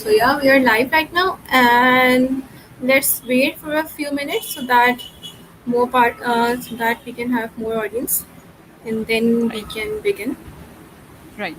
So yeah, we are live right now, and let's wait for a few minutes so that we can have more audience, and then we Right, can begin. right.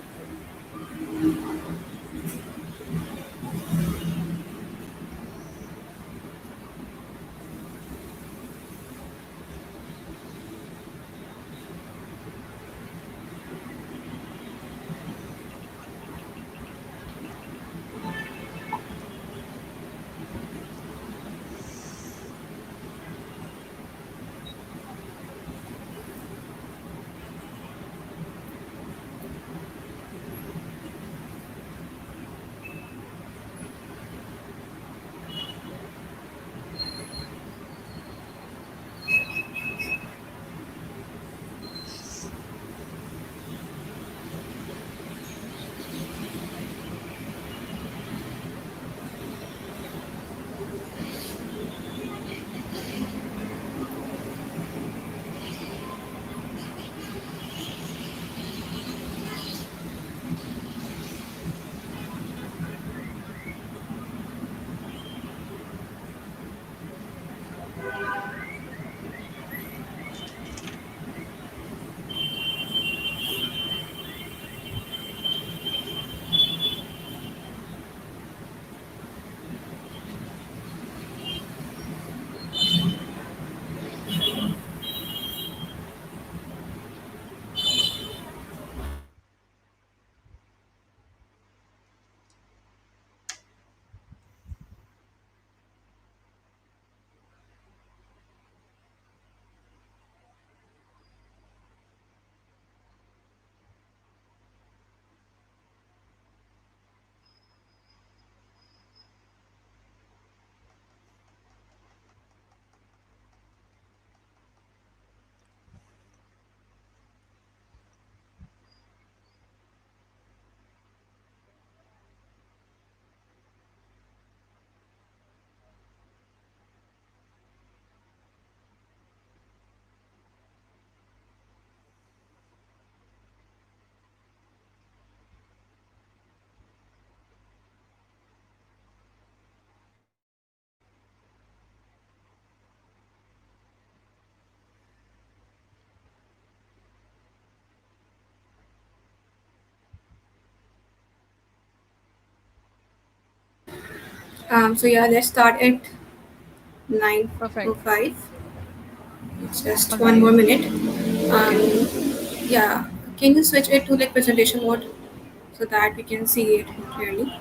So yeah, let's start at Perfect. 9:05. Just All one right. more minute. Okay. Yeah, can you switch it to like presentation mode so that we can see it clearly?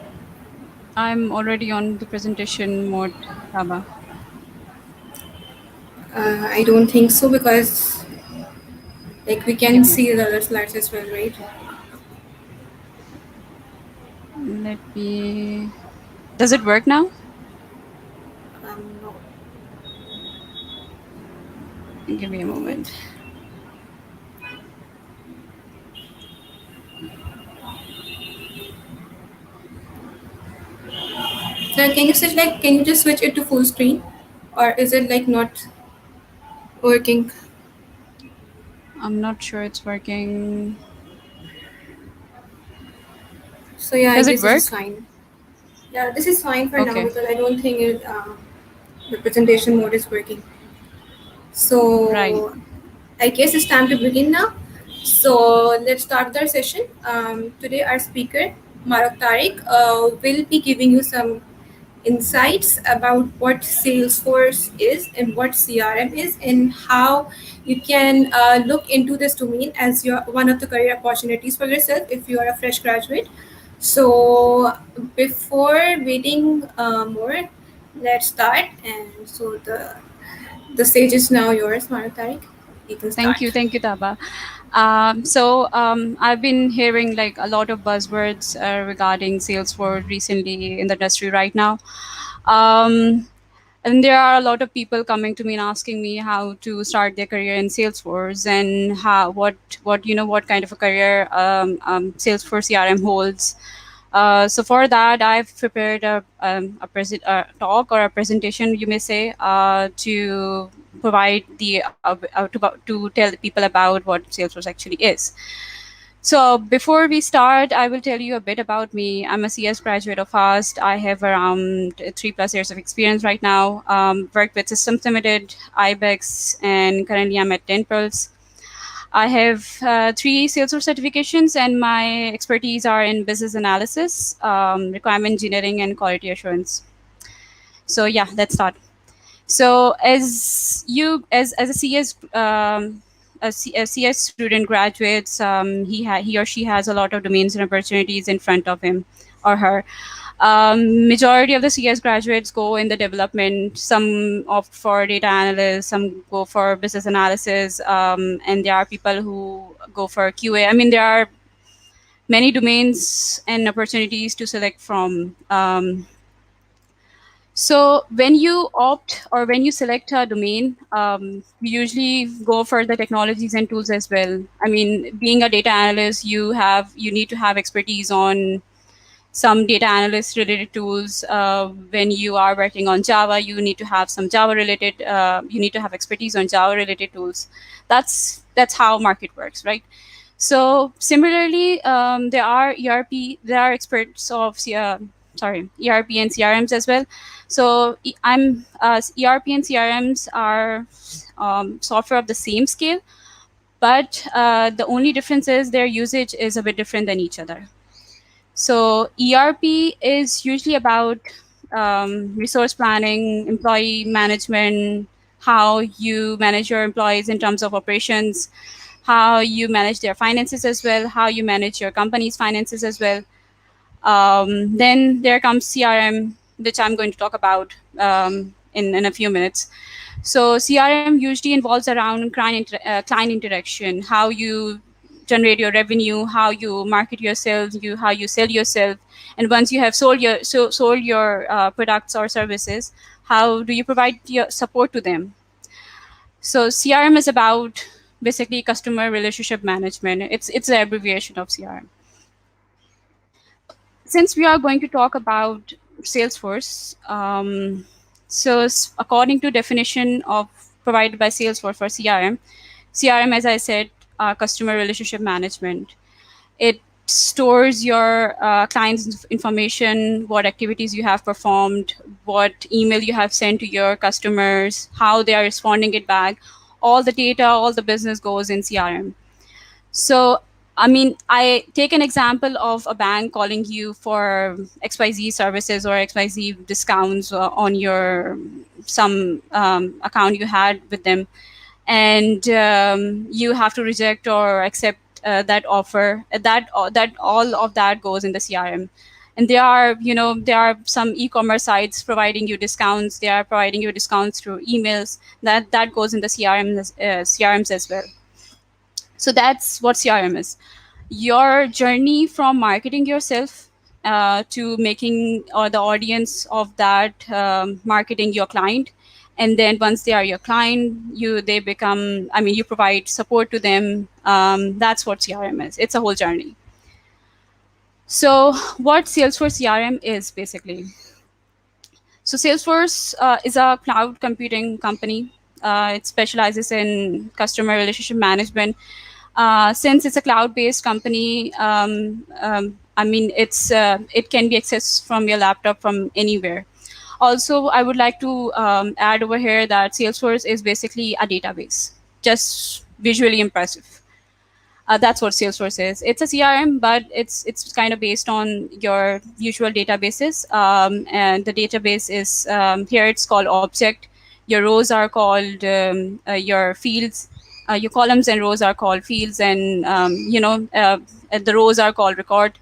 I'm already on the presentation mode, Taba. I don't think so because like we can Give me. see the other slides as well, right? Let me. Does it work now? No. Give me a Wait. moment. So can you just switch it to full screen, or is it like not working? I'm not sure it's working. So yeah, I Does it guess this is work? fine. Yeah, this is fine for now Okay. because I don't think the presentation mode is working. Right. So I guess it's time to begin now. So let's start with our session. Today our speaker Mahrukh Tariq will be giving you some insights about what Salesforce is and what CRM is and how you can look into this domain as your one of the career opportunities for yourself if you are a fresh graduate. So before waiting more, let's start. And so the stage is now yours, Mara Tariq. You can start. Thank you, Taba. I've been hearing like a lot of buzzwords regarding Salesforce recently in the industry right now. Um, and there are a lot of people coming to me and asking me how to start their career in Salesforce and how what what kind of a career Salesforce CRM holds. So for that, I've prepared a talk or a presentation, you may say, to provide to tell people about what Salesforce actually is. So before we start, I will tell you a bit about me. I'm a CS graduate of FAST. I have around 3+ years of experience right now. Worked with Systems Limited, IBEX, and currently I'm at 10 Pearls. I have three Salesforce certifications, and my expertise are in business analysis, requirement engineering, and quality assurance. So yeah, let's start. So as a CS a CS student graduates, he or she has a lot of domains and opportunities in front of him or her. Majority of the CS graduates go in the development. Some opt for data analysts, some go for business analysis, and there are people who go for QA. I mean, there are many domains and opportunities to select from. So when you opt or when you select a domain, we usually go for the technologies and tools as well. I mean, being a data analyst, you need to have expertise on some data analyst related tools. When you are working on Java, you need to have some Java related. You need to have expertise on Java related tools. That's how market works, right? So similarly, there are experts of ERP and CRMs as well. So ERP and CRMs are software of the same scale, but the only difference is their usage is a bit different than each other. So ERP is usually about resource planning, employee management, how you manage your employees in terms of operations, how you manage their finances as well, how you manage your company's finances as well. Then there comes CRM, which I'm going to talk about in a few minutes. So CRM usually involves around client interaction, how you generate your revenue, how you market yourself, how you sell yourself, and once you have sold your products or services, how do you provide your support to them? So CRM is about basically customer relationship management. It's an abbreviation of CRM. Since we are going to talk about Salesforce, according to definition of provided by Salesforce for CRM, as I said, customer relationship management. It stores your client's information, what activities you have performed, what email you have sent to your customers, how they are responding it back. All the data, all the business goes in CRM. So, I mean, I take an example of a bank calling you for XYZ services or XYZ discounts on your some account you had with them, and you have to reject or accept that offer. That all of that goes in the CRM. And there are some e-commerce sites providing you discounts. They are providing you discounts through emails. That goes in the CRMs as well. So that's what CRM is. Your journey from marketing yourself to making the audience of that marketing your client, and then once they are your client, they become. I mean, you provide support to them. That's what CRM is. It's a whole journey. So, what Salesforce CRM is basically. So Salesforce is a cloud computing company. It specializes in customer relationship management. Since it's a cloud-based company, I mean, it can be accessed from your laptop from anywhere. Also, I would like to add over here that Salesforce is basically a database, just visually impressive. That's what Salesforce is. It's a CRM, but it's kind of based on your usual databases. And the database is here. It's called object. Your rows are called your fields. Your columns and rows are called fields, and the rows are called record.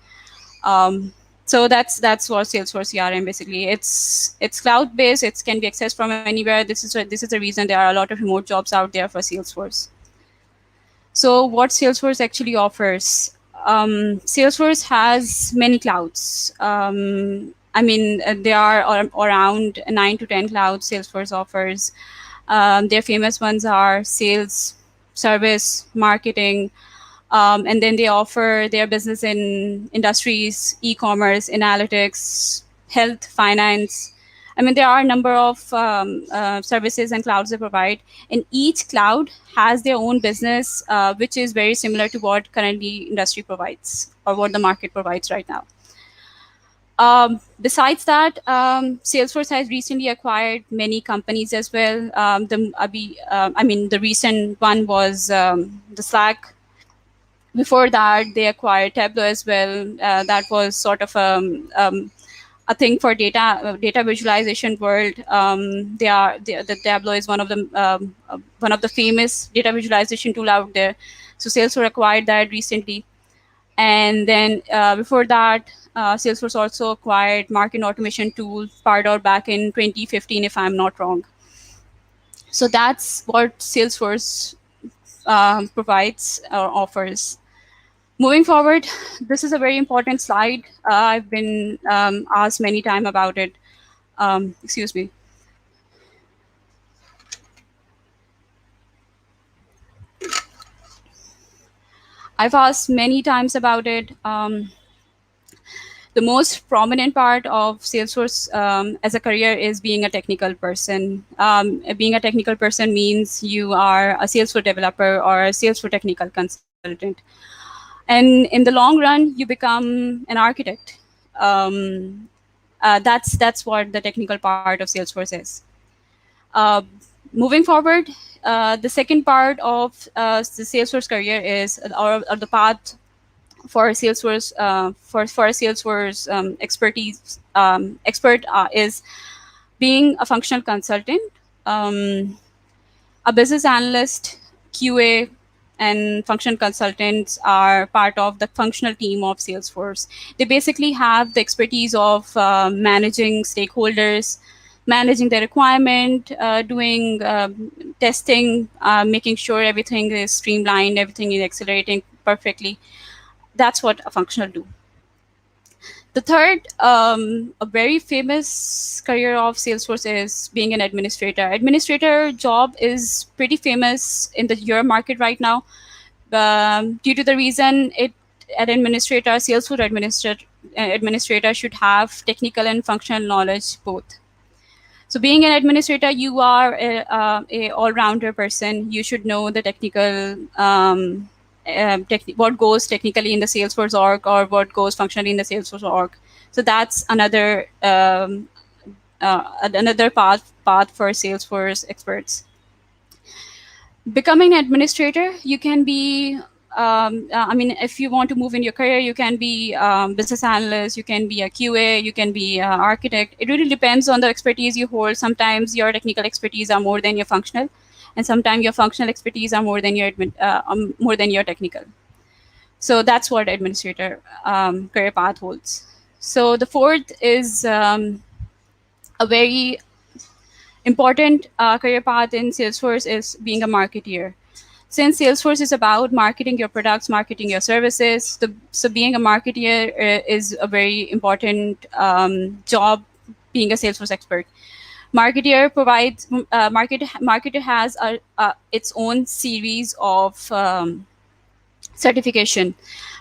So that's what Salesforce CRM basically. It's cloud based. It can be accessed from anywhere. This is the reason there are a lot of remote jobs out there for Salesforce. So, what Salesforce actually offers? Salesforce has many clouds. I mean, there are around 9 to 10 clouds Salesforce offers. Their famous ones are sales, service, marketing, and then they offer their business in industries, e commerce, analytics, health, finance. I mean, there are a number of services and clouds they provide, and each cloud has their own business, which is very similar to what currently industry provides or what the market provides right now. Besides that, Salesforce has recently acquired many companies as well. I mean, the recent one was the Slack. Before that, they acquired Tableau as well. That was sort of a thing for data visualization world. The Tableau is one of the famous data visualization tool out there. So Salesforce acquired that recently, and then before that, Salesforce also acquired marketing automation tool Pardot back in 2015, if I'm not wrong. So that's what Salesforce provides or offers. Moving forward, this is a very important slide. I've been asked many times about it. Excuse me. I've asked many times about it. The most prominent part of Salesforce as a career is being a technical person. Being a technical person means you are a Salesforce developer or a Salesforce technical consultant. And in the long run, you become an architect. That's what the technical part of Salesforce is. Uh, Moving forward, the second part of the Salesforce career is or the path for Salesforce for a Salesforce expert is being a functional consultant, um, a business analyst, QA, and function consultants are part of the functional team of Salesforce. They basically have the expertise of managing stakeholders, managing the requirement, doing testing, making sure everything is streamlined, everything is accelerating perfectly. That's what a functional do. The third, a very famous career of Salesforce is being an administrator. Administrator job is pretty famous in the Europe market right now, due to the reason an administrator, Salesforce administrator should have technical and functional knowledge both. So being an administrator, you are a all-rounder person. You should know the technical, what goes technically in the Salesforce org or what goes functionally in the Salesforce org. So that's another path for Salesforce experts. Becoming an administrator, you can be I mean, if you want to move in your career, you can be business analyst, you can be a QA, you can be an architect. It really depends on the expertise you hold. Sometimes your technical expertise are more than your functional, and sometimes your functional expertise are more than your technical. So that's what administrator career path holds. So the fourth is a very important career path in Salesforce is being a marketeer. Since Salesforce is about marketing your products, marketing your services, so being a marketeer is a very important job. Being a Salesforce expert, marketeer provides marketer has its own series of certification.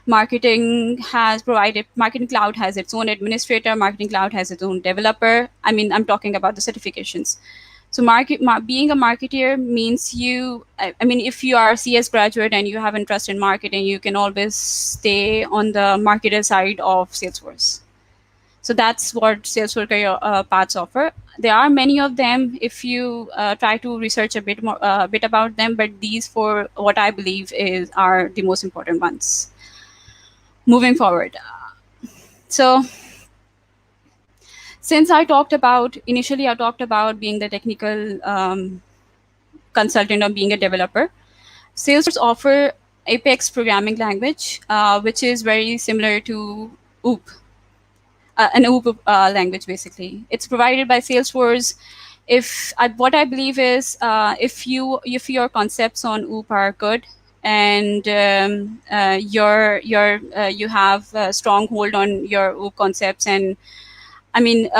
Marketing cloud has its own administrator, marketing cloud has its own developer. I mean, I'm talking about the certifications. So being a marketeer means I mean, if you are a CS graduate and you have interest in marketing, you can always stay on the marketer side of Salesforce. So that's what Salesforce career paths offer. There are many of them if you try to research a bit about them, but these four, what I believe are the most important ones. Moving forward, so since initially I talked about being the technical consultant or being a developer, Salesforce offer Apex programming language, which is very similar to OOP, an OOP language basically. It's provided by Salesforce. What I believe is, if your concepts on OOP are good, and you have a strong hold on your OOP concepts, and I mean,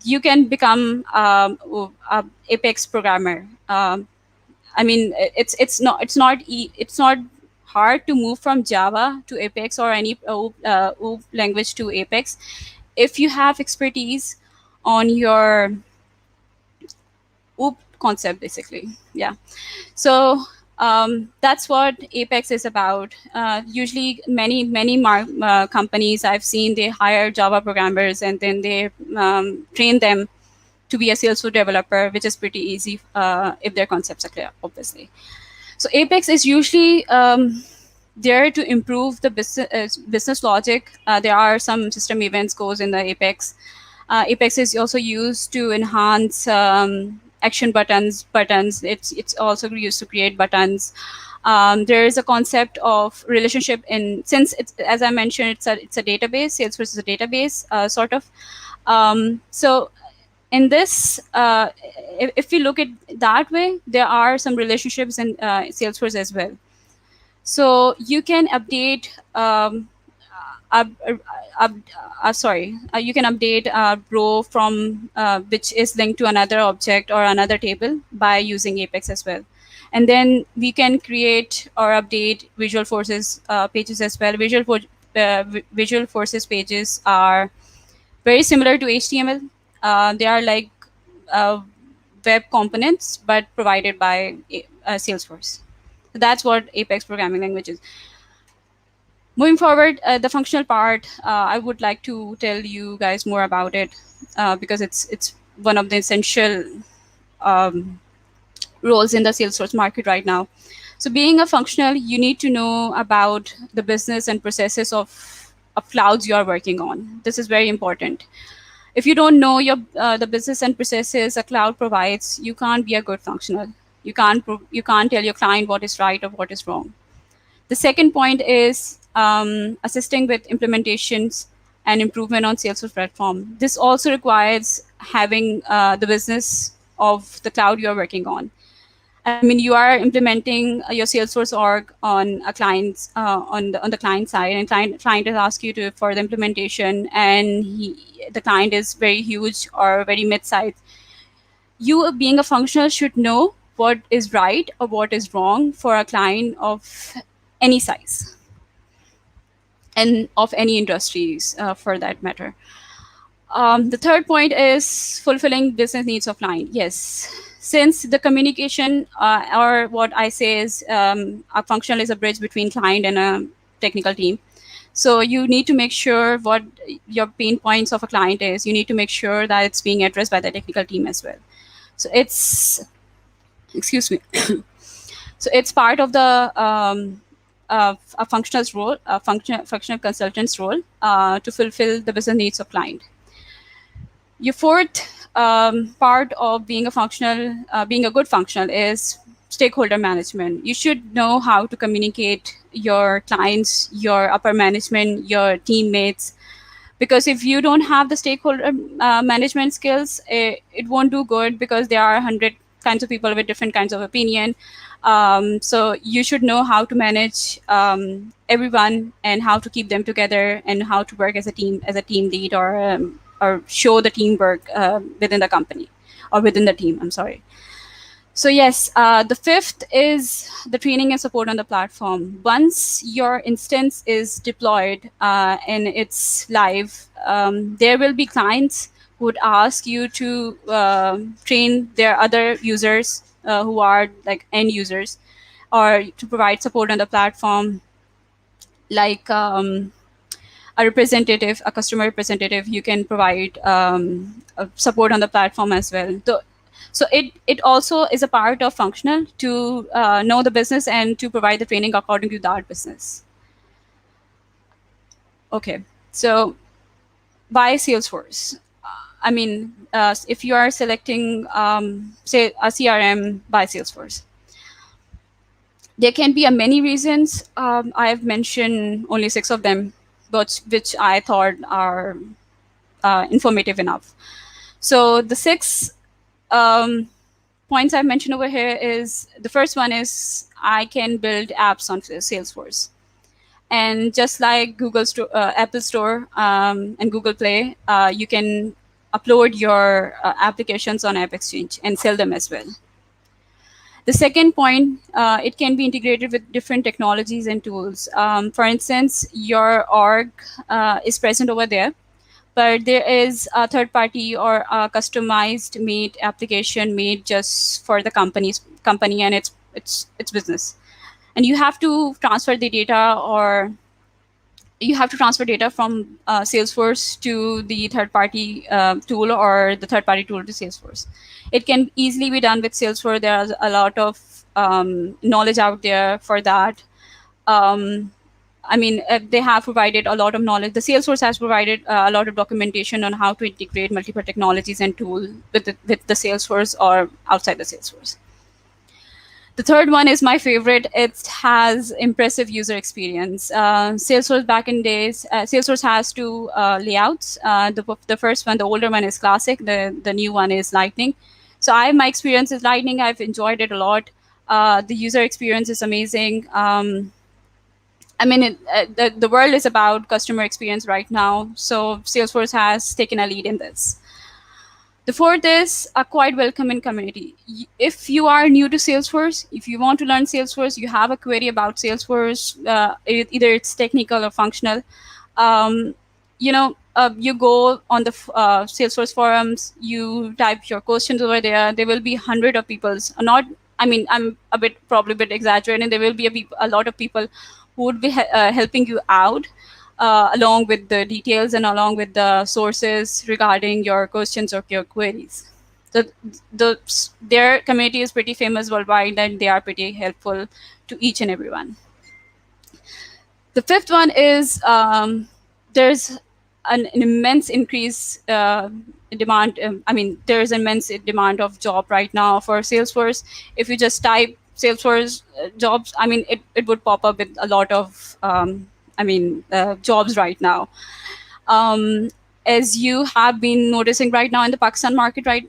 you can become a Apex programmer. I mean, it's not hard to move from Java to Apex or any OOP language to Apex if you have expertise on your OOP concept, basically. Yeah. So that's what Apex is about. Usually, many companies I've seen, they hire Java programmers and then they train them to be a Salesforce developer, which is pretty easy if their concepts are clear, obviously. So Apex is usually there to improve the business logic. There are some system events goes in the Apex. Apex is also used to enhance action buttons. It's also used to create buttons. There is a concept of relationship in, since it's, as I mentioned, it's a database. Salesforce is a database sort of. So in this, if we look at that way, there are some relationships in Salesforce as well. So you can update up, up, sorry, you can update a row from which is linked to another object or another table by using Apex as well. And then we can create or update Visual Forces pages as well. Visual Forces pages are very similar to HTML. They are like uh, web components, but provided by Salesforce. So that's what Apex programming language is. Moving forward, the functional part, I would like to tell you guys more about it because it's one of the essential um, roles in the Salesforce market right now. So, being a functional, you need to know about the business and processes of clouds you are working on. This is very important. If you don't know the business and processes a cloud provides, you can't be a good functional. You can't tell your client what is right or what is wrong. The second point is assisting with implementations and improvement on Salesforce platform. This also requires having the business of the cloud you are working on. I mean, you are implementing your Salesforce org on a client's on the client side, and client has asked you to for the implementation, and the client is very huge or very mid-sized. You, being a functional, should know what is right or what is wrong for a client of any size and of any industries for that matter. The third point is fulfilling business needs of client. Yes, since the communication or what I say is a functional is a bridge between client and a technical team. So you need to make sure what your pain points of a client is. You need to make sure that it's being addressed by the technical team as well. So it's, excuse me. So it's part of the a functional's role, a functional consultant's role to fulfill the business needs of client. Your fourth part of being a functional, being a good functional, is stakeholder management. You should know how to communicate your clients, your upper management, your teammates, because if you don't have the stakeholder management skills, it won't do good because there are 100 kinds of people with different kinds of opinion. So you should know how to manage everyone and how to keep them together and how to work as a team lead, or show the teamwork within the company or within the team. I'm sorry. So yes, the fifth is the training and support on the platform. Once your instance is deployed and it's live, there will be clients who would ask you to train their other users who are like end users, or to provide support on the platform, like a representative, a customer representative. You can provide support on the platform as well. So it also is a part of functional to know the business and to provide the training according to that business. Okay, so why Salesforce? I mean, if you are selecting, say, a CRM by Salesforce, there can be a many reasons. I have mentioned only 6 of them, but which I thought are informative enough. So the 6 um, points I've mentioned over here is, the first one is I can build apps on Salesforce. And just like Apple Store and Google Play, you can upload your applications on App Exchange and sell them as well. The second point, it can be integrated with different technologies and tools. For instance, your org is present over there, but there is a third party or a customized made application made just for the company and its business. And you have to transfer the data, or you have to transfer data from Salesforce to the third party tool, or the third party tool to Salesforce. It can easily be done with Salesforce. There's a lot of knowledge out there for that. um, they have provided a lot of knowledge. The Salesforce has provided a lot of documentation on how to integrate multiple technologies and tools with the Salesforce or outside the Salesforce. The third one is my favorite. It has impressive user experience. Salesforce back in days, Salesforce has two layouts. The first one, the older one, is Classic. The new one is Lightning. So my experience is Lightning. I've enjoyed it a lot. The user experience is amazing. The world is about customer experience right now, so Salesforce has taken a lead in this. The fourth is a quite welcoming community. If you are new to Salesforce, if you want to learn Salesforce, you have a query about Salesforce, either it's technical or functional, um, you go on the Salesforce forums, you type your questions over there. There will be hundred of people. Not, I'm probably a bit exaggerating. There will be a lot of people who would be helping you out, along with the details and along with the sources regarding your questions or your queries. The, their community is pretty famous worldwide, and they are pretty helpful to each and everyone. The fifth one is, there's an immense increase demand. There's immense demand of job right now for Salesforce. If you just type Salesforce jobs, it would pop up with a lot of jobs right now. Um, as you have been noticing right now in the Pakistan market, right,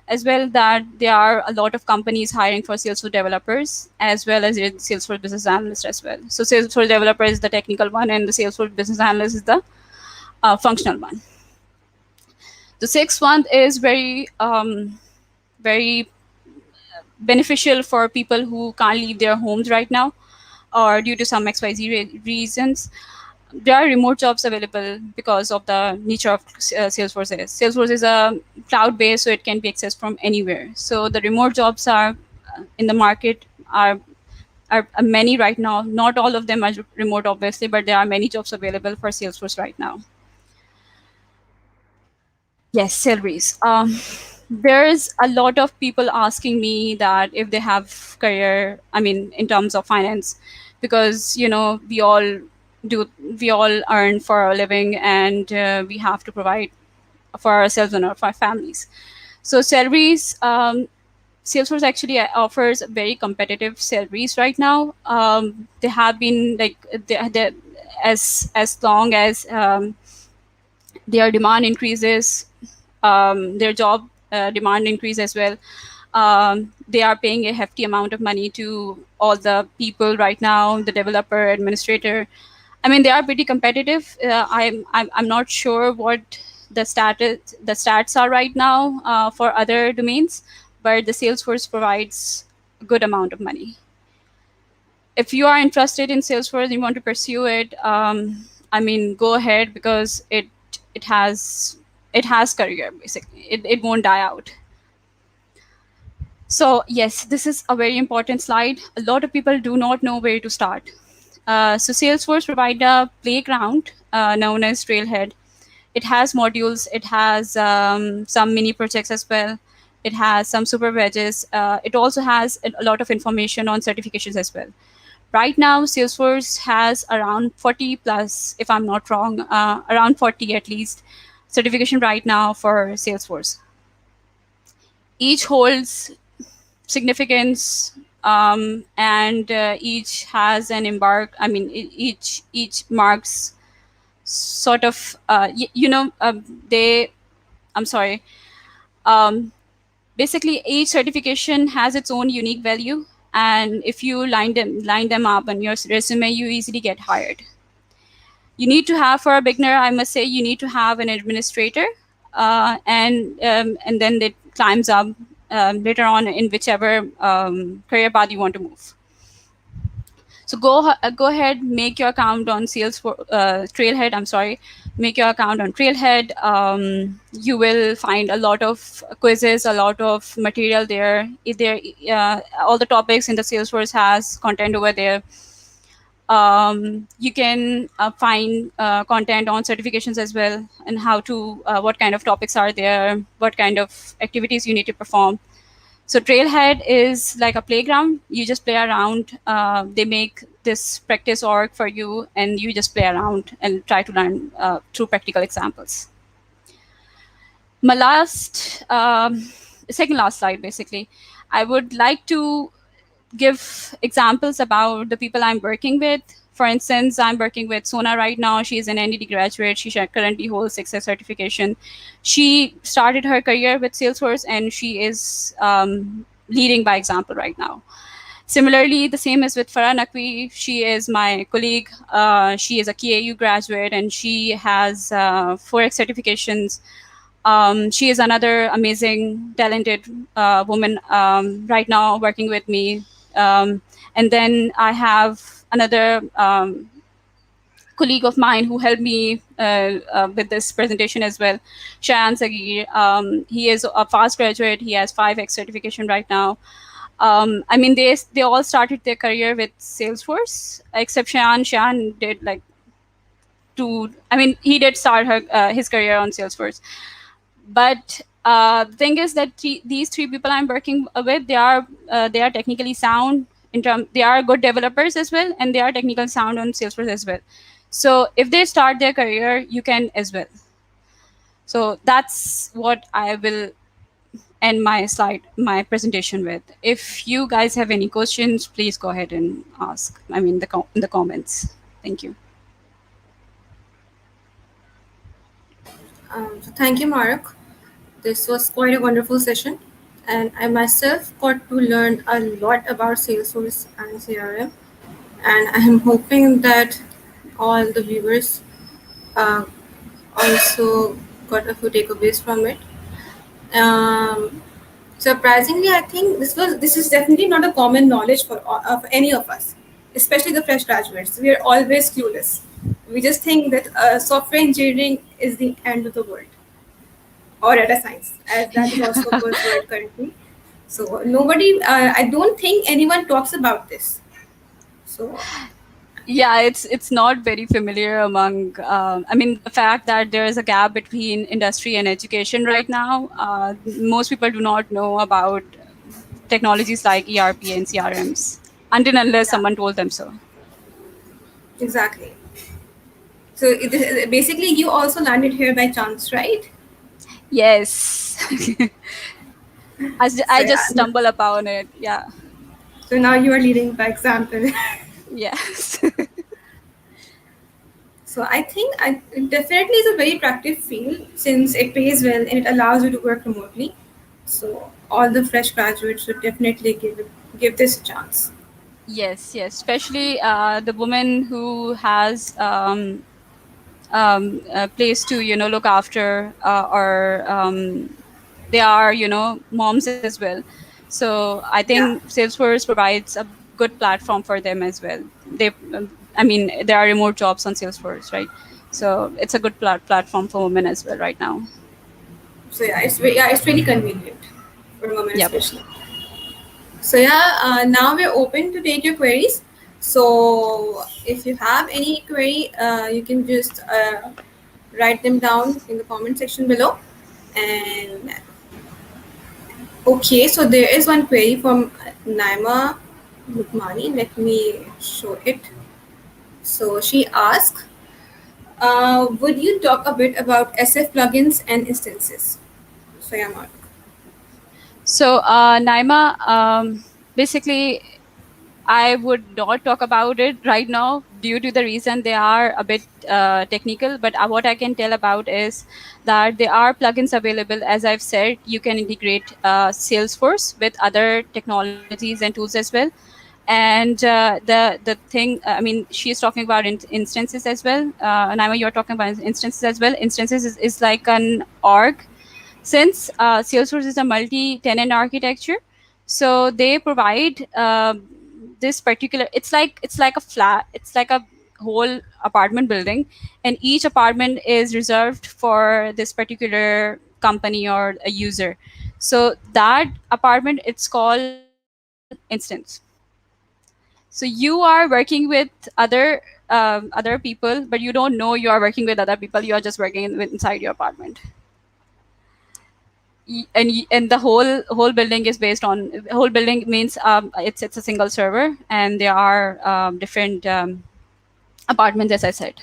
as well, that there are a lot of companies hiring for Salesforce developers as well as Salesforce business analysts as well. So Salesforce developer is the technical one, and the Salesforce business analyst is the functional one. The sixth one is very beneficial for people who can't leave their homes right now, or due to some XYZ reasons. There are remote jobs available because of the nature of Salesforce is. Salesforce is a cloud based, so it can be accessed from anywhere. So the remote jobs are in the market are many right now. Not all of them are remote, obviously, but there are many jobs available for Salesforce right now. Yes, salaries. There's a lot of people asking me that if they have career, in terms of finance, because we all earn for a living, and we have to provide for ourselves and for our families. So salaries, Salesforce actually offers very competitive salaries right now. They have been like they as long as their demand increases, their job demand increase as well. They are paying a hefty amount of money to all the people right now, the developer, administrator. They are pretty competitive. I'm not sure what the stats are right now for other domains, but the Salesforce provides a good amount of money. If you are interested in Salesforce and you want to pursue it, go ahead, because it has career, basically. It won't die out. So yes, this is a very important slide. A lot of people do not know where to start. So Salesforce provide a playground known as Trailhead. It has modules. It has some mini projects as well. It has some super badges. It also has a lot of information on certifications as well. Right now, Salesforce has around 40 plus, if I'm not wrong, around 40 at least, certification right now for Salesforce. Each holds significance, and each has an embark. Each marks sort of, they. I'm sorry. Um, Basically, each certification has its own unique value, and if you line them up on your resume, you easily get hired. You need to have, for a beginner, I must say, you need to have an administrator, and then it climbs up later on in whichever career path you want to move. So go ahead, make your account on Salesforce Trailhead. I'm sorry, make your account on Trailhead. You will find a lot of quizzes, a lot of material there. All the topics in the Salesforce has content over there. You can find content on certifications as well, and how to what kind of topics are there, what kind of activities you need to perform. So Trailhead is like a playground. You just play around. They make this practice org for you, and you just play around and try to learn through practical examples. My second last slide, basically, I would like to give examples about the people I'm working with. For instance, I'm working with Sona right now. She's an NDD graduate. She currently holds Success certification. She started her career with Salesforce, and she is leading by example right now. Similarly, the same is with Farah Naqvi. She is my colleague. She is a KAU graduate, and she has 4X certifications. She is another amazing, talented woman right now working with me. And then I have another colleague of mine who helped me with this presentation as well, Shayan Sagir. He is a fast graduate. He has 5X certification right now. I mean, they all started their career with Salesforce, except Shayan. Shayan did like I mean, he did start his career on Salesforce. But the thing is that these three people I'm working with, they are technically sound in term. They are good developers as well, and they are technical sound on Salesforce as well. So if they start their career, you can as well. So that's what I will end my presentation with. If you guys have any questions, please go ahead and ask. I mean, in the comments. Thank you. So thank you, Mahrukh. This was quite a wonderful session, and I myself got to learn a lot about Salesforce and CRM. And I am hoping that all the viewers uh, also got a few takeaways from it. Um, Surprisingly, I think this is definitely not a common knowledge for of any of us, especially the fresh graduates. We are always clueless. We just think that software engineering is the end of the world, or data science, as that is also a Yeah. buzzword currently. So nobody, I don't think anyone talks about this. So Yeah, it's not very familiar among I mean, the fact that there is a gap between industry and education right now. Most people do not know about technologies like ERP and CRMs until unless yeah, someone told them so. exactly. So basically, you also landed here by chance, right? Yes. So I yeah, just stumble upon it. Yeah. so now you are leading by example. Yes. So I think it definitely is a very attractive field since it pays well and it allows you to work remotely. So all the fresh graduates should definitely give this a chance. Yes, yes. Especially the woman who has a place to look after, or they are moms as well. So I think Yeah. Salesforce provides a good platform for them as well. I mean, there are remote jobs on Salesforce, right? So it's a good platform for women as well right now. So yeah, it's really convenient for women Yep. especially. So yeah, now we're open to take your queries. So if you have any query, you can just write them down in the comment section below. And okay, so there is one query from Naima Lukmani. Let me show it. So she asked, would you talk a bit about SF plugins and instances? So yeah, Mark. So Naima, basically I would not talk about it right now due to the reason they are a bit technical. But what I can tell about is that there are plugins available. As I've said, you can integrate Salesforce with other technologies and tools as well. And the thing, I mean, she's talking about instances as well. Naima, you're talking about instances as well. Instances is like an org, since Salesforce is a multi-tenant architecture. So they provide this particular. It's like a flat. It's like a whole apartment building, and each apartment is reserved for this particular company or a user. So that apartment, it's called instance. So you are working with other people, but you don't know you are working with other people. You are just working inside your apartment. And the whole building is based on, whole building means it's a single server, and there are different apartments, as I said.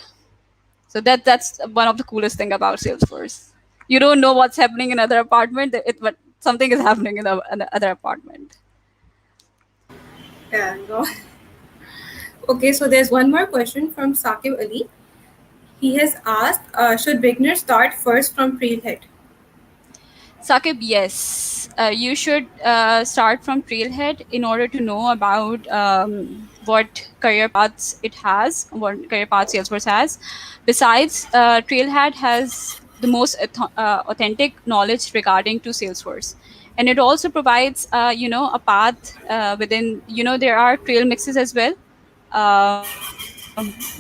So that's one of the coolest thing about Salesforce. You don't know what's happening in other apartment, but something is happening in the other apartment. Yeah, no. Okay, so there's one more question from Saqib Ali. He has asked, should beginners start first from Trailhead? Sakib, yes. You should start from Trailhead in order to know about what career paths it has, what career paths Salesforce has. Besides, Trailhead has the most authentic knowledge regarding to Salesforce. And it also provides, a path within, there are trail mixes as well,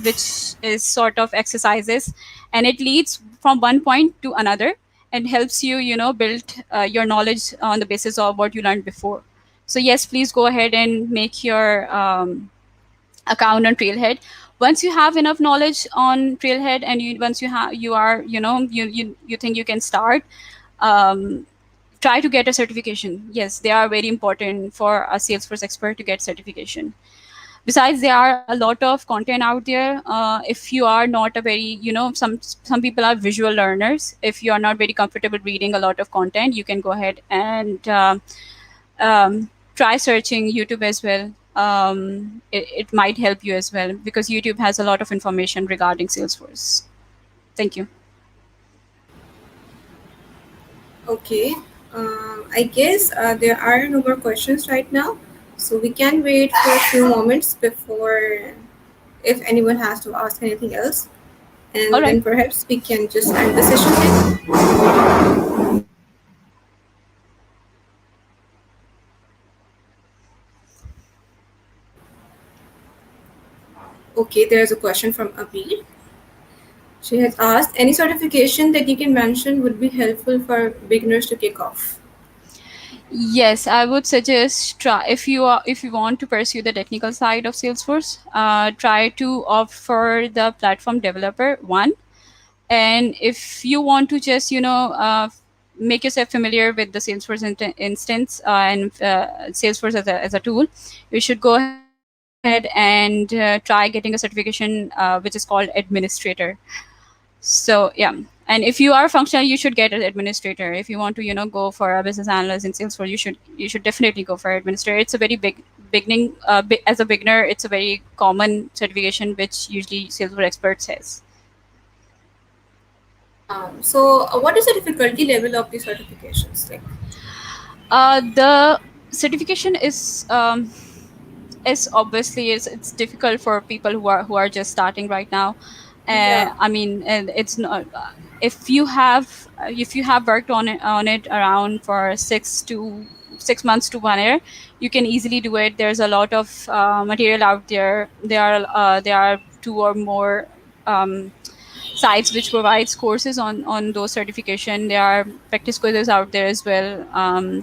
which is sort of exercises, and it leads from one point to another, and helps you, build your knowledge on the basis of what you learned before. So yes, please go ahead and make your account on Trailhead. Once you have enough knowledge on Trailhead, and once you are, you think you can start, um, try to get a certification. Yes, they are very important for a Salesforce expert to get certification. Besides, there are a lot of content out there. If you are not a very, some people are visual learners. If you are not very comfortable reading a lot of content, you can go ahead and try searching YouTube as well. It might help you as well, because YouTube has a lot of information regarding Salesforce. Thank you. Okay, I guess there are no more questions right now, so we can wait for a few moments before if anyone has to ask anything else, All and right. then perhaps we can just end the session here. Okay, there's a question from Abir. She has asked, any certification that you can mention would be helpful for beginners to kick off? Yes, I would suggest try, if you want to pursue the technical side of Salesforce, try to opt for the platform developer one. And if you want to just, make yourself familiar with the Salesforce instance, and Salesforce as a tool, you should go ahead and try getting a certification which is called administrator. So yeah, and if you are functional, you should get an administrator. If you want to, go for a business analyst in Salesforce, you should definitely go for administrator. It's a very big beginning. As a beginner, it's a very common certification which usually Salesforce experts has. So, what is the difficulty level of the certifications? Like, The certification is obviously, it's difficult for people who are just starting right now. yeah. I mean, and it's not, if you have worked on it around for 6 months to 1 year, you can easily do it. There's a lot of material out there. There are two or more sites which provides courses on those certification. There are practice quizzes out there as well.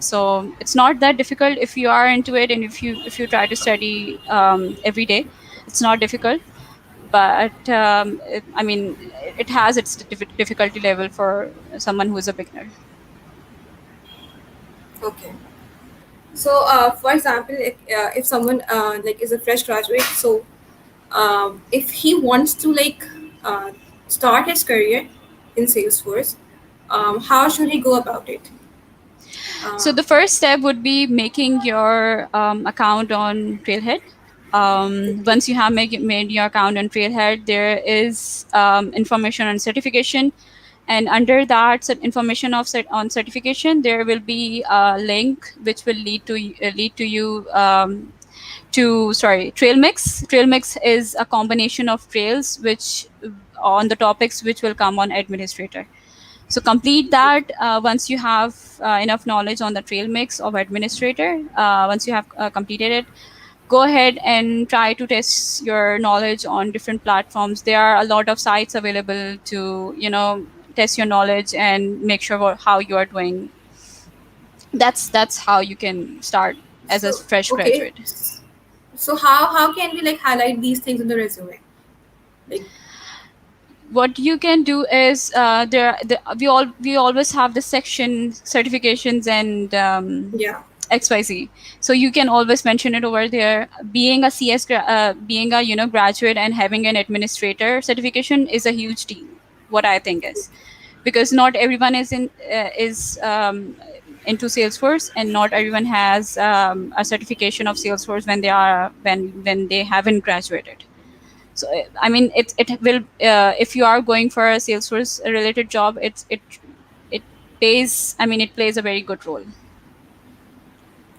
So it's not that difficult if you are into it, and if you try to study every day, it's not difficult. But I mean, it has its difficulty level for someone who is a beginner. Okay. So, for example, if someone like is a fresh graduate, so if he wants to like uh, start his career in Salesforce, how should he go about it? So Uh, the first step would be making your account on Trailhead. Once you have made your account on Trailhead, there is information on certification, and under that information on certification, there will be a link which will lead to you to, sorry, trail mix. Trail mix is a combination of trails which on the topics which will come on administrator. So complete that once you have enough knowledge on the trail mix of administrator. Once you have completed it, go ahead and try to test your knowledge on different platforms. There are a lot of sites available to, test your knowledge and make sure how you are doing. That's how you can start as a So fresh okay, graduate. so how can we like highlight these things in the resume? Like What you can do is we always have the section certifications and yeah, XYZ. So you can always mention it over there. Being a being a graduate and having an administrator certification is a huge deal. What I think is, because not everyone is into Salesforce, and not everyone has a certification of Salesforce when they haven't graduated. So I mean, it will if you are going for a Salesforce related job, it pays. I mean, it plays a very good role.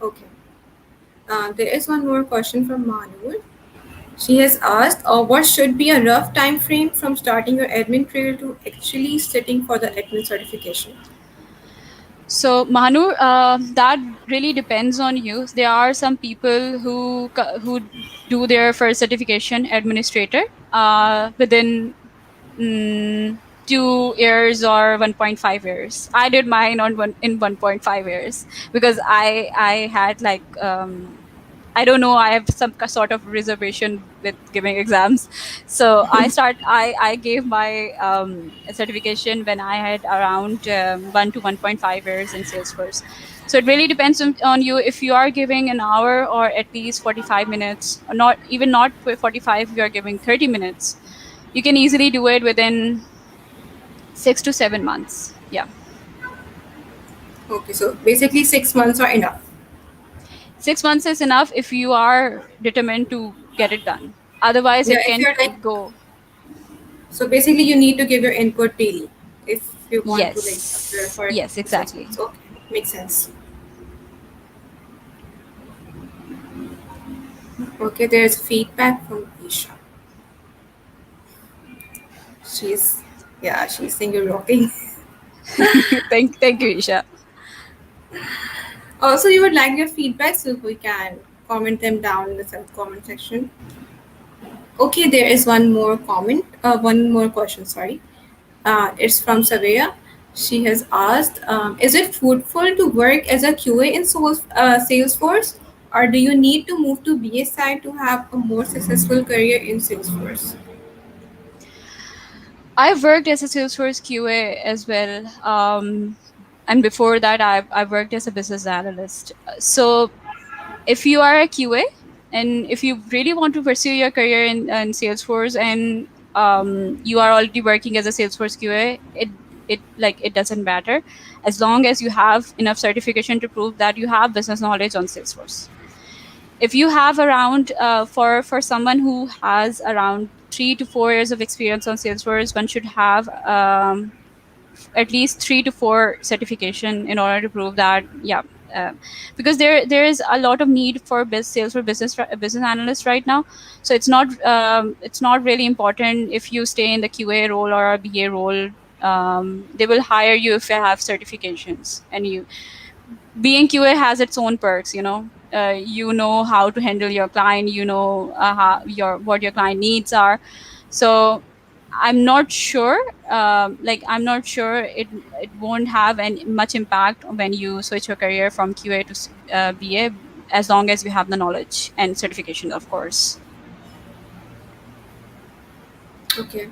okay. There is one more question from Manu. She has asked, what should be a rough time frame from starting your admin trail to actually sitting for the admin certification? So Manu, that really depends on you. There are some people who do their first certification administrator within 2 years or 1.5 years. I did mine on 1.5 years because I had like I don't know. I have some sort of reservation with giving exams, so I gave my certification when I had around 1 to 1.5 years in Salesforce. So it really depends on you. If you are giving an hour or at least 45 minutes, or not even not 45, you are giving 30 minutes. You can easily do it within 6 to 7 months. Yeah, Okay, so basically 6 months are enough. 6 months is enough if you are determined to get it done. Otherwise, Yeah, it if can you're like, go. so basically you need to give your input daily if you want to like appear Yes, for yes, the 6 months. exactly. Okay, makes sense. Okay, there's feedback from Isha. She's, yeah, she's saying you're rocking. Thank you, Isha. Also, you would like your feedback, so we can comment them down in the comment section. Okay, there is one more comment, one more question, sorry. It's from Savea. She has asked, is it fruitful to work as a QA in Salesforce, or do you need to move to BA side to have a more successful career in Salesforce? I've worked as a Salesforce QA as well. And before that, I've worked as a business analyst. So if you are a QA and if you really want to pursue your career in Salesforce, and you are already working as a Salesforce QA, it doesn't matter as long as you have enough certification to prove that you have business knowledge on Salesforce. If you have around for someone who has around 3 to 4 years of experience on Salesforce, one should have at least 3 to 4 certification in order to prove that, yeah. uh, because there is a lot of need for sales for business analysts right now. So it's not really important if you stay in the QA role or a BA role. They will hire you if you have certifications, and you being QA has its own perks. You know how to handle your client. You know how your what your client needs are. So I'm not sure. I'm not sure it won't have any much impact when you switch your career from QA to BA, as long as you have the knowledge and certification, of course. Okay,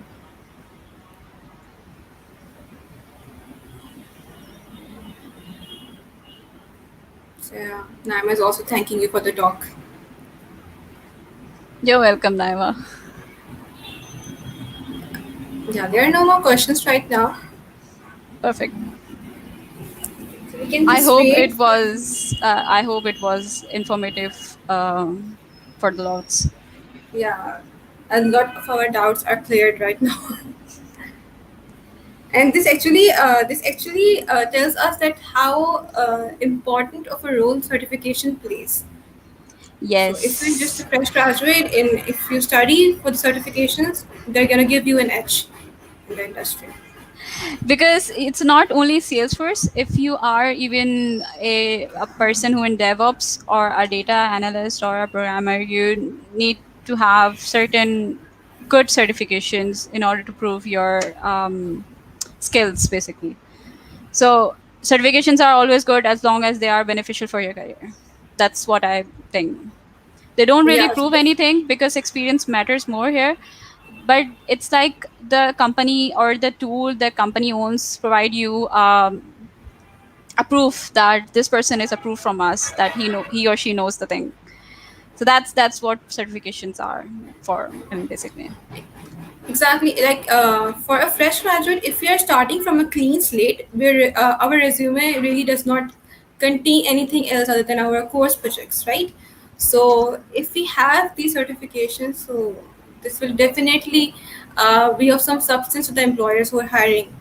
so yeah, Naima is also thanking you for the talk. You're welcome, Naima. Yeah, there are no more questions right now, Perfect. so we can just wait. I hope it was informative for the lots. Yeah, a lot of our doubts are cleared right now. And this actually tells us that how important of a role certification plays. So if you're just a Yes. fresh graduate and if you study for the certifications, they're gonna give you an edge in the industry. Because it's not only Salesforce. If you are even a person who in DevOps or a data analyst or a programmer, you need to have certain good certifications in order to prove your skills, basically. So certifications are always good as long as they are beneficial for your career. That's what I think. They don't really Yeah. prove anything because experience matters more here, but it's like the company or the tool the company owns provide you a proof that this person is approved from us, that he or she knows the thing. So that's what certifications are for, I mean, basically. Exactly. Like for a fresh graduate, if we are starting from a clean slate, where our resume really does not contain anything else other than our course projects, right? So if we have these certifications, so this will definitely be of some substance to the employers who are hiring.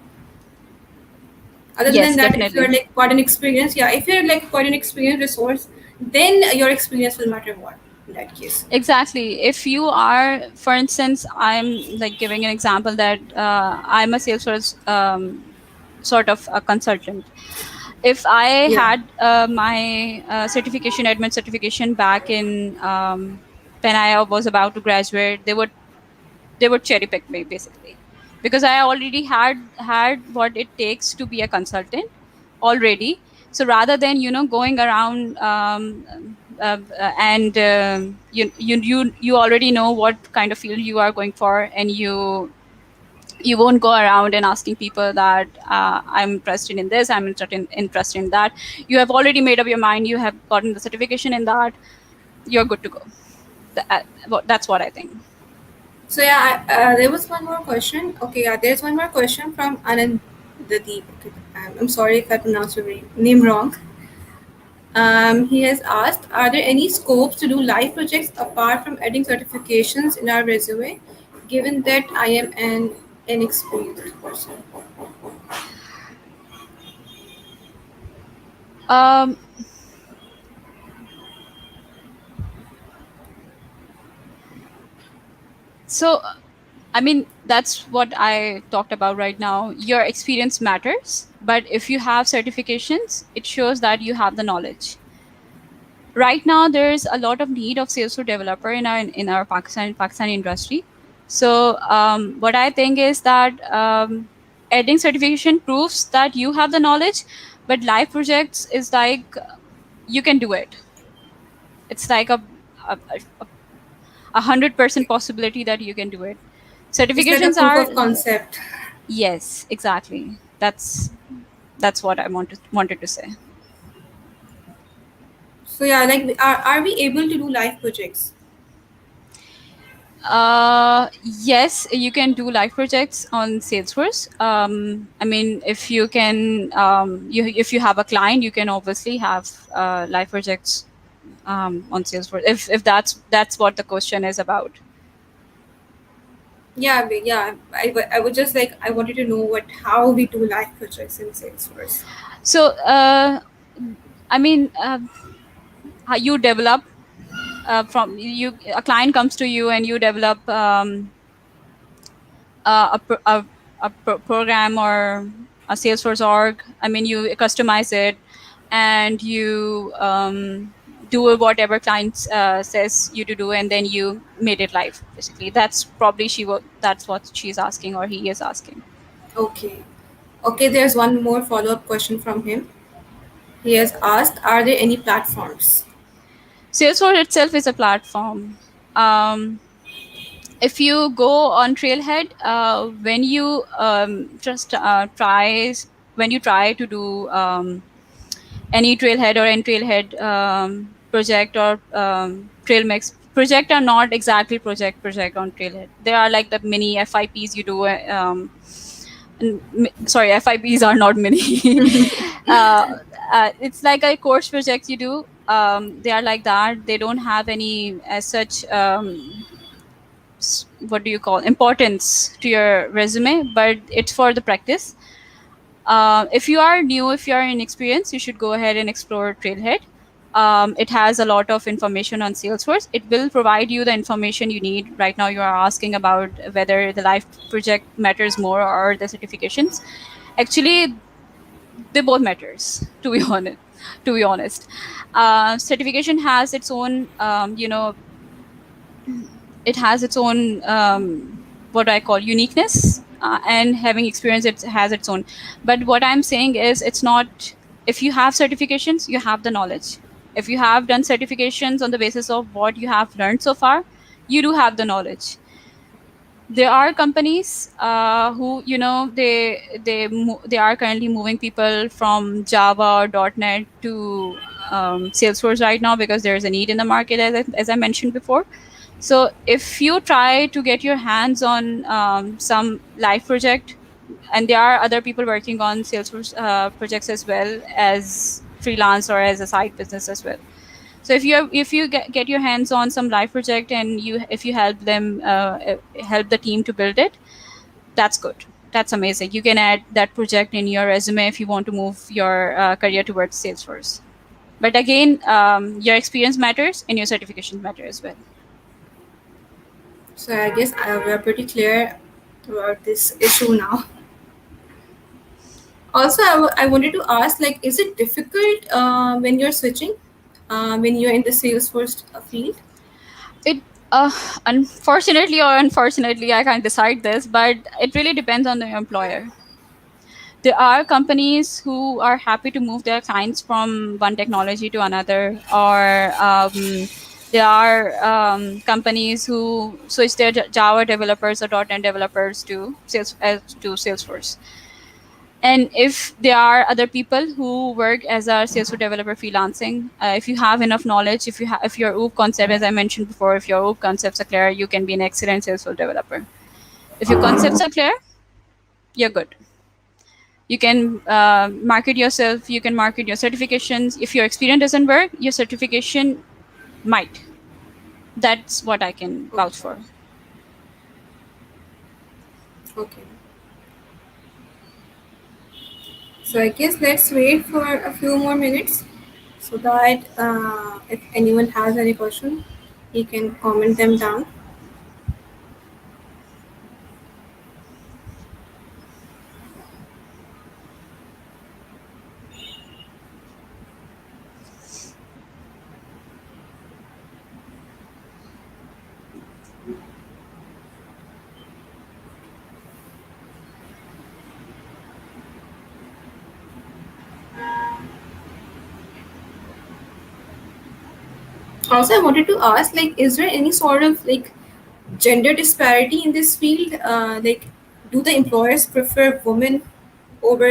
Other than Yes, that, if you're definitely. like quite an experienced, yeah, if you're like quite an experienced resource, then your experience will matter more in that case. Exactly. If you are, for instance, I'm like giving an example that I'm a Salesforce sort of a consultant. If I Yeah. had my certification, admin certification back in when I was about to graduate, they would cherry pick me, basically, because I already had what it takes to be a consultant already. So rather than going around and you already know what kind of field you are going for, and you won't go around and asking people that I'm interested in this, I'm interested in that. You have already made up your mind, you have gotten the certification in that, you're good to go. That's what I think. So yeah, there was one more question. Okay, yeah, there's one more question from Anand Dadeep. Okay, I'm sorry if I pronounced your name wrong. He has asked, are there any scopes to do live projects apart from adding certifications in our resume, given that I am an inexperienced person? um, so I mean, that's what I talked about right now. Your experience matters, but if you have certifications, it shows that you have the knowledge. Right now, there's a lot of need of Salesforce developer in our Pakistani industry. So what I think is that adding certification proves that you have the knowledge, but live projects is like you can do it. It's like a, a 100% possibility that you can do it. It's like a Certifications proof are. of concept. Yes, exactly. That's what I wanted to say. So yeah, like are we able to do live projects? Yes, you can do live projects on Salesforce. I mean, if you can, if you have a client, you can obviously have live projects on Salesforce. If that's what the question is about. Yeah, yeah. I would just like I wanted to know what how we do live projects in Salesforce. So, I mean, how you develop from you. A client comes to you and you develop. A program or a Salesforce org. I mean, you customize it and you do whatever client says you to do, and then you made it live. Basically, that's what she's asking or he is asking. Okay. Okay, there's one more follow-up question from him. He has asked, are there any platforms? Salesforce itself is a platform. Um, if you go on Trailhead, when you just when you try to do any Trailhead or any Trailhead project or Trail Mix project are not exactly project on Trailhead. They are like the mini FIPs you do. Sorry, FIPs are not mini. uh, it's like a course project you do. They are like that. They don't have any as such. What do you call importance to your resume, but it's for the practice. If you are new, if you are inexperienced, you should go ahead and explore Trailhead. It has a lot of information on Salesforce. It will provide you the information you need. Right now, you are asking about whether the life project matters more or the certifications. Actually, they both matters. To be honest, certification has its own, it has its own, what I call uniqueness, and having experience, it has its own. But what I'm saying is, it's not. If you have certifications, you have the knowledge. If you have done certifications on the basis of what you have learned so far, you do have the knowledge. There are companies who, they are currently moving people from Java or .NET to Salesforce right now, because there's a need in the market, as I mentioned before. So if you try to get your hands on some live project, and there are other people working on Salesforce projects as well as freelance or as a side business as well. So if you get your hands on some live project, and if you help them, help the team to build it, that's good. That's amazing. You can add that project in your resume if you want to move your career towards Salesforce. But again, your experience matters and your certifications matter as well. So I guess we're pretty clear about this issue now. Also, I wanted to ask, like, is it difficult when you're switching, when you're in the Salesforce field? It unfortunately or unfortunately, I can't decide this, but it really depends on the employer. There are companies who are happy to move their clients from one technology to another, or there are companies who switch their Java developers or .NET developers to Salesforce. And if there are other people who work as a Salesforce developer freelancing, if you have enough knowledge, if your OOP concept, as I mentioned before, if your OOP concepts are clear, you can be an excellent Salesforce developer. If your concepts are clear, you're good. You can market yourself, you can market your certifications. If your experience doesn't work, your certification might. That's what I can vouch Okay, for. okay. So I guess let's wait for a few more minutes so that if anyone has any question, he can comment them down. Also, I wanted to ask, like, is there any sort of like gender disparity in this field? Like, do the employers prefer women over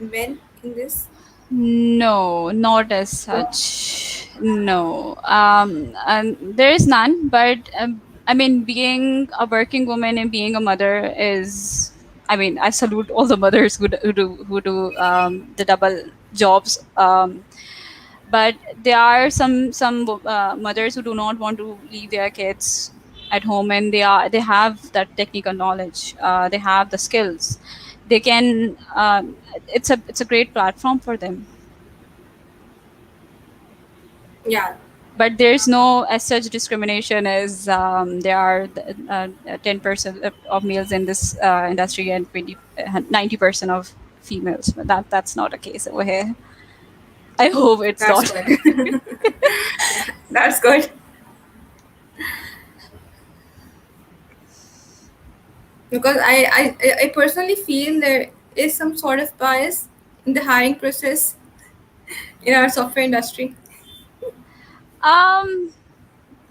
men in this? No, not as such. No. And there is none, but I mean, being a working woman and being a mother is, I mean, I salute all the mothers who do the double jobs. But there are some mothers who do not want to leave their kids at home, and they have that technical knowledge. They have the skills. They can. It's a great platform for them. Yeah, But there's no as such discrimination as there are 10% of males in this industry and 90% of females. But that's not a case over here. I hope it's that's not. good. Yeah, that's good. Because I personally feel there is some sort of bias in the hiring process in our software industry. um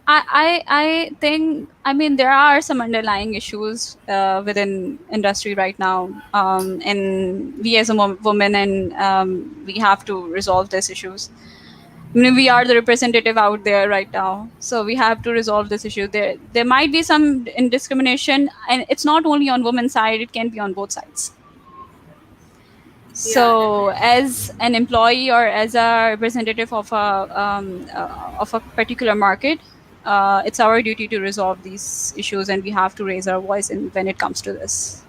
I think, I mean, there are some underlying issues within industry right now, and we as a woman, and we have to resolve these issues. I mean, we are the representative out there right now, so we have to resolve this issue. There might be some discrimination, and it's not only on women's side; it can be on both sides. Yeah, So, definitely. as an employee or as a representative of a particular market, it's our duty to resolve these issues, and we have to raise our voice when it comes to this.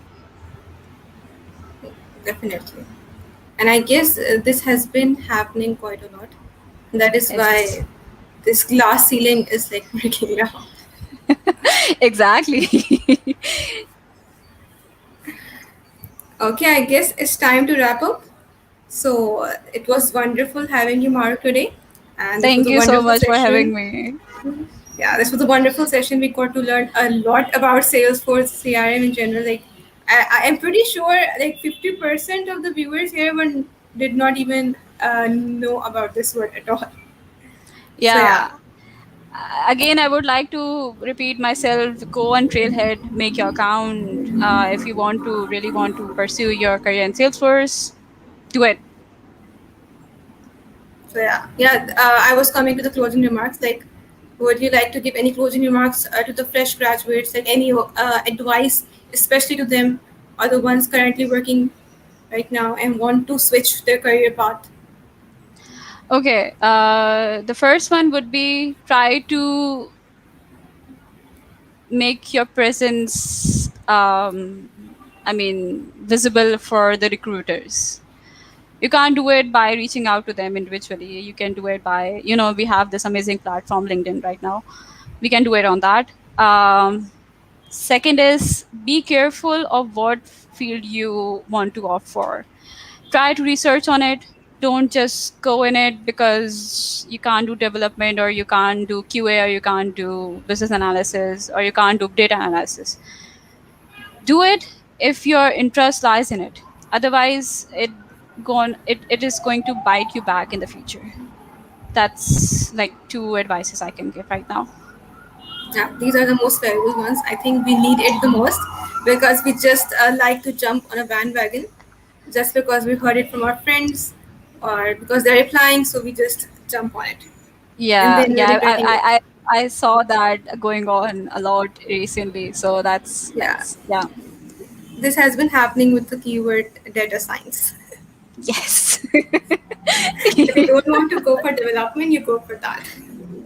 Definitely. And I guess this has been happening quite a lot. That is It's why this glass ceiling is like breaking down. exactly. Okay, I guess it's time to wrap up. So it was wonderful having you, Mark, today, and this was Thank a you so wonderful much for having session. me. Yeah, this was a wonderful session. We got to learn a lot about Salesforce CRM in general. Like, I'm pretty sure like 50% of the viewers here did not even know about this word at all. So yeah, Yeah. Again, I would like to repeat myself. Go on Trailhead, make your account. If you want to really want to pursue your career in Salesforce, do it. so yeah. I was coming to the closing remarks. Like, would you like to give any closing remarks to the fresh graduates? Like any advice, especially to them or the ones currently working right now and want to switch their career path? Okay. The first one would be try to make your presence, visible for the recruiters. You can't do it by reaching out to them individually. You can do it by, we have this amazing platform, LinkedIn, right now. We can do it on that. Second is be careful of what field you want to opt for. Try to research on it. Don't just go in it because you can't do development or you can't do QA or you can't do business analysis or you can't do data analysis. Do it if your interest lies in it. Otherwise, it is going to bite you back in the future. That's like two advices I can give right now. Yeah, these are the most valuable ones. I think we need it the most because we just like to jump on a bandwagon just because we heard it from our friends or because they're replying, so we just jump on it and Yeah, then we're yeah, regretting it. I saw that going on a lot recently. So Yeah, that's yeah. this has been happening with the keyword data science. Yes. If you don't want to go for development, you go for that.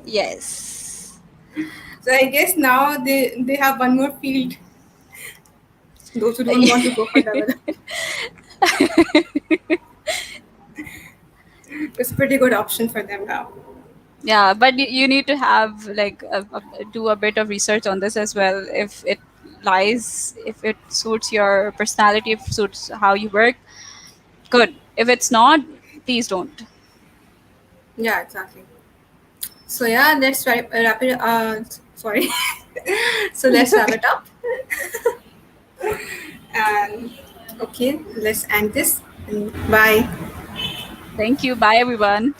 Yes. So I guess now they have one more field. Those who don't want to go for development, it's a pretty good option for them now. Yeah, but you need to have like do a bit of research on this as well. If it lies, if it suits your personality, if it suits how you work, good. If it's not, please don't. Yeah, exactly. So yeah, let's wrap it. Sorry. So let's It's wrap okay. it up. And okay, let's end this. And bye. Thank you. Bye, everyone.